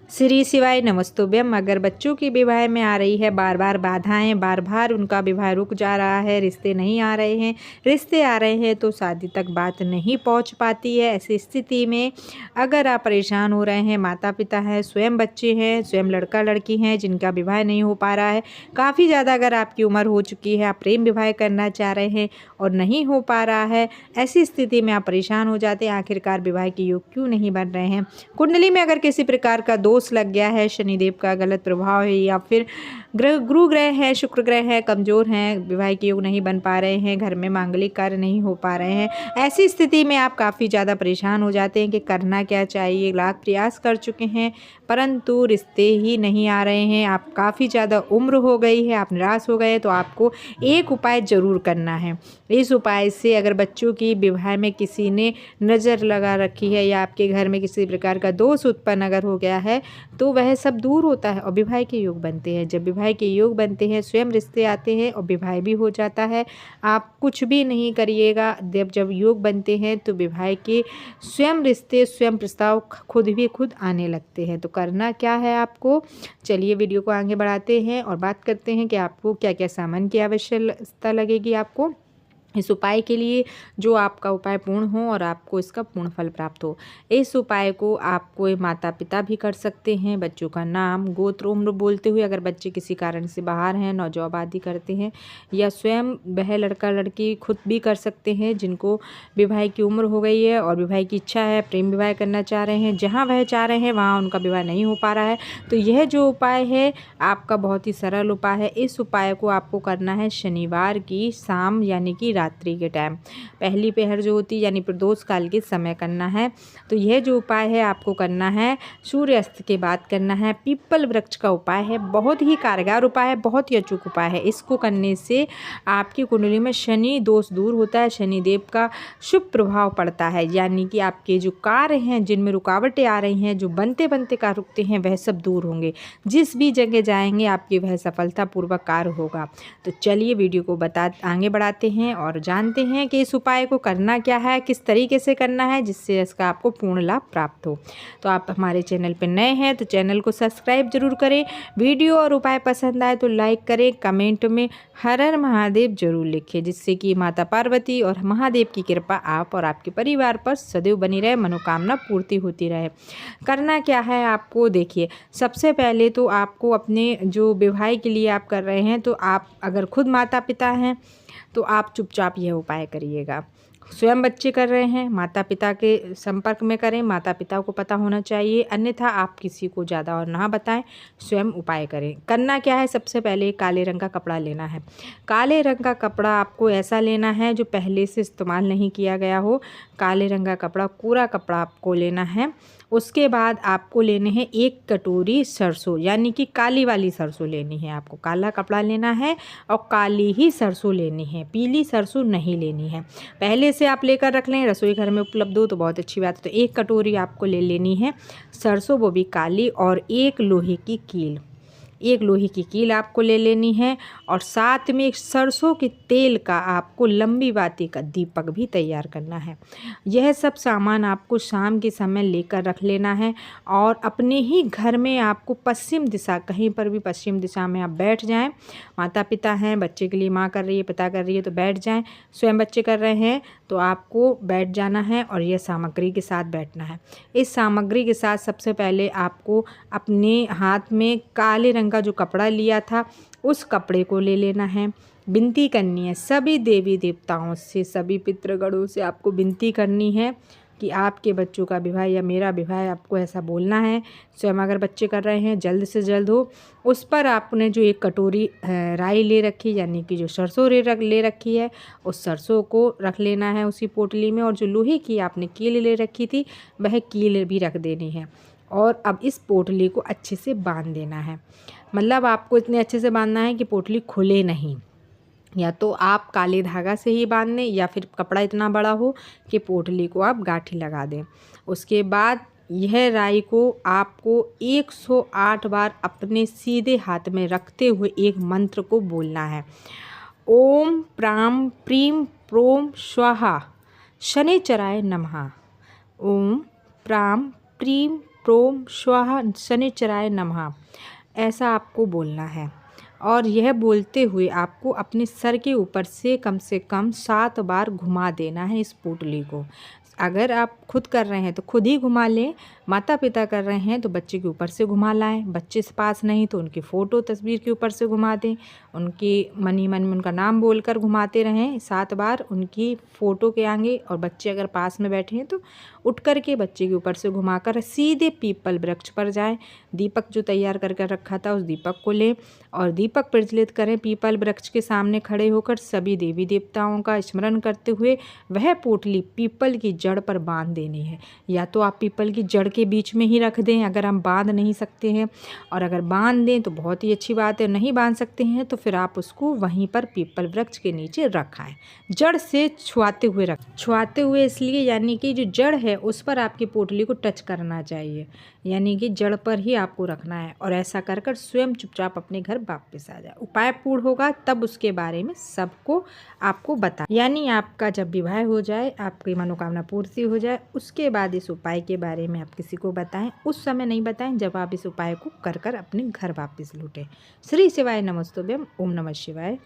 श्री शिवाय नमस्तुभ्यम। अगर बच्चों की विवाह में आ रही है बार बार बाधाएं, बार बार उनका विवाह रुक जा रहा है, रिश्ते नहीं आ रहे हैं, रिश्ते आ रहे हैं तो शादी तक बात नहीं पहुंच पाती है, ऐसी स्थिति में अगर आप परेशान हो रहे हैं, माता पिता हैं, स्वयं बच्चे हैं, स्वयं लड़का लड़की हैं जिनका विवाह नहीं हो पा रहा है, काफ़ी ज़्यादा अगर आपकी उम्र हो चुकी है, आप प्रेम विवाह करना चाह रहे हैं और नहीं हो पा रहा है, ऐसी स्थिति में आप परेशान हो जाते हैं आखिरकार विवाह के योग क्यों नहीं बन रहे हैं। कुंडली में अगर किसी प्रकार का दोष लग गया है, शनिदेव का गलत प्रभाव है या फिर गुरु ग्रह है, शुक्र ग्रह है, कमज़ोर हैं, विवाह के योग नहीं बन पा रहे हैं, घर में मांगलिक कार्य नहीं हो पा रहे हैं, ऐसी स्थिति में आप काफ़ी ज़्यादा परेशान हो जाते हैं कि करना क्या चाहिए। लाख प्रयास कर चुके हैं परंतु रिश्ते ही नहीं आ रहे हैं, आप काफ़ी ज़्यादा उम्र हो गई है, आप निराश हो गए, तो आपको एक उपाय ज़रूर करना है। इस उपाय से अगर बच्चों की विवाह में किसी ने नज़र लगा रखी है या आपके घर में किसी प्रकार का दोष उत्पन्न अगर हो गया है तो वह सब दूर होता है और विवाह के योग बनते हैं। जब विवाह के योग बनते हैं, स्वयं रिश्ते आते हैं और विवाह भी हो जाता है। आप कुछ भी नहीं करिएगा, जब योग बनते हैं तो विवाह के स्वयं रिश्ते, स्वयं प्रस्ताव खुद आने लगते हैं। तो करना क्या है आपको, चलिए वीडियो को आगे बढ़ाते हैं और बात करते हैं कि आपको क्या क्या सामान की आवश्यकता लगेगी आपको इस उपाय के लिए, जो आपका उपाय पूर्ण हो और आपको इसका पूर्ण फल प्राप्त हो। इस उपाय को आप कोई माता पिता भी कर सकते हैं, बच्चों का नाम, गोत्र, उम्र बोलते हुए, अगर बच्चे किसी कारण से बाहर हैं, नौजवान आदि करते हैं, या स्वयं वह लड़का लड़की खुद भी कर सकते हैं जिनको विवाह की उम्र हो गई है और विवाह की इच्छा है, प्रेम विवाह करना चाह रहे हैं, जहाँ वह चाह रहे हैं वहाँ उनका विवाह नहीं हो पा रहा है। तो यह जो उपाय है आपका बहुत ही सरल उपाय है। इस उपाय को आपको करना है शनिवार की शाम यानी कि रात्रि के टाइम, पहली पहर जो होती है यानी प्रदोष काल के समय करना है। तो यह जो उपाय है आपको करना है सूर्यास्त के बाद करना है। पीपल वृक्ष का उपाय है, बहुत ही कारगर उपाय है, बहुत ही अचूक उपाय है। इसको करने से आपकी कुंडली में शनि दोष दूर होता है, शनिदेव का शुभ प्रभाव पड़ता है, यानी कि आपके जो कार्य हैं जिनमें रुकावटें आ रही हैं, जो बनते बनते कार्य रुकते हैं, वह सब दूर होंगे। जिस भी जगह जाएंगे आपकी वह सफलतापूर्वक कार्य होगा। तो चलिए वीडियो को आगे बढ़ाते हैं और जानते हैं कि इस उपाय को करना क्या है, किस तरीके से करना है जिससे इसका आपको पूर्ण लाभ प्राप्त हो। तो आप हमारे चैनल पर नए हैं तो चैनल को सब्सक्राइब जरूर करें, वीडियो और उपाय पसंद आए तो लाइक करें, कमेंट में हर हर महादेव जरूर लिखें, जिससे कि माता पार्वती और महादेव की कृपा आप और आपके परिवार पर सदैव बनी रहे, मनोकामना पूर्ति होती रहे। करना क्या है आपको, देखिए सबसे पहले तो आपको अपने जो विवाह के लिए आप कर रहे हैं, तो आप अगर खुद माता पिता हैं तो आप चुपचाप यह उपाय करिएगा। स्वयं बच्चे कर रहे हैं, माता पिता के संपर्क में करें, माता पिता को पता होना चाहिए, अन्यथा आप किसी को ज़्यादा और ना बताएं, स्वयं उपाय करें। करना क्या है, सबसे पहले काले रंग का कपड़ा लेना है। काले रंग का कपड़ा आपको ऐसा लेना है जो पहले से इस्तेमाल नहीं किया गया हो। काले रंग का कपड़ा, पूरा कपड़ा आपको लेना है। उसके बाद आपको लेने हैं 1 कटोरी सरसों, यानी कि काली वाली सरसों लेनी है। आपको काला कपड़ा लेना है और काली ही सरसों लेनी है, पीली सरसों नहीं लेनी है। पहले से आप लेकर रख लें, रसोई घर में उपलब्ध हो तो बहुत अच्छी बात है। तो 1 कटोरी आपको ले लेनी है सरसों, वो भी काली, और 1 लोहे की कील, 1 लोहे की कील आपको ले लेनी है। और साथ में एक सरसों के तेल का आपको लंबी बाती का दीपक भी तैयार करना है। यह सब सामान आपको शाम के समय लेकर रख लेना है और अपने ही घर में आपको पश्चिम दिशा, कहीं पर भी पश्चिम दिशा में आप बैठ जाएं। माता पिता हैं, बच्चे के लिए माँ कर रही है, पिता कर रही है तो बैठ जाएं, स्वयं बच्चे कर रहे हैं तो आपको बैठ जाना है और यह सामग्री के साथ बैठना है। इस सामग्री के साथ सबसे पहले आपको अपने हाथ में काले रंग का जो कपड़ा लिया था उस कपड़े को ले लेना है। विनती करनी है सभी देवी देवताओं से, सभी पितृगणों से आपको विनती करनी है कि आपके बच्चों का विवाह या मेरा विवाह, आपको ऐसा बोलना है। स्वयं अगर बच्चे कर रहे हैं जल्द से जल्द हो। उस पर आपने जो 1 कटोरी राई ले रखी, यानी कि जो सरसों ले रखी है, उस सरसों को रख लेना है उसी पोटली में, और जो लोहे की आपने कील ले रखी थी वह कील भी रख देनी है। और अब इस पोटली को अच्छे से बांध देना है, मतलब आपको इतने अच्छे से बांधना है कि पोटली खुले नहीं। या तो आप काले धागा से ही बांध दें या फिर कपड़ा इतना बड़ा हो कि पोटली को आप गांठी लगा दें। उसके बाद यह राई को आपको 108 बार अपने सीधे हाथ में रखते हुए एक मंत्र को बोलना है। ओम प्राम प्रीम प्रोम स्वाहा शनिचराय नमः। ओम प्राम प्रीम प्रोम स्वाहा शनिचराय नमः, ऐसा आपको बोलना है। और यह बोलते हुए आपको अपने सर के ऊपर से कम 7 बार घुमा देना है इस पोटली को। अगर आप खुद कर रहे हैं तो खुद ही घुमा लें, माता पिता कर रहे हैं तो बच्चे के ऊपर से घुमा लाएं, बच्चे से पास नहीं तो उनकी फ़ोटो तस्वीर के ऊपर से घुमा दें, उनकी मन ही मन में उनका नाम बोलकर घुमाते रहें 7 बार उनकी फ़ोटो के आगे। और बच्चे अगर पास में बैठे हैं तो उठ कर के बच्चे के ऊपर से घुमाकर सीधे पीपल वृक्ष पर जाएं। दीपक जो तैयार करके रखा था उस दीपक को लें और दीपक प्रज्वलित करें। पीपल वृक्ष के सामने खड़े होकर सभी देवी देवताओं का स्मरण करते हुए वह पोटली पीपल की जड़ पर बांध देनी है। या तो आप पीपल की जड़ के बीच में ही रख दें अगर हम बांध नहीं सकते हैं, और अगर बांध दें तो बहुत ही अच्छी बात है। नहीं बांध सकते हैं तो फिर आप उसको वहीं पर पीपल वृक्ष के नीचे रखाएं, जड़ से छुआते हुए इसलिए यानी कि जो जड़ है उस पर आपकी पोटली को टच करना चाहिए, यानी कि जड़ पर ही आपको रखना है। और ऐसा कर कर स्वयं चुपचाप अपने घर वापस आ जाए। उपाय पूर्ण होगा तब उसके बारे में सबको आपको बता, यानी आपका जब विवाह हो जाए, आपकी मनोकामना पूर्ति हो जाए, उसके बाद इस उपाय के बारे में आप किसी को बताएं। उस समय नहीं बताएं जब आप इस उपाय को कर कर अपने घर वापस लौटें। श्री शिवाय नमस्तुभ्यम। ओम नमः शिवाय।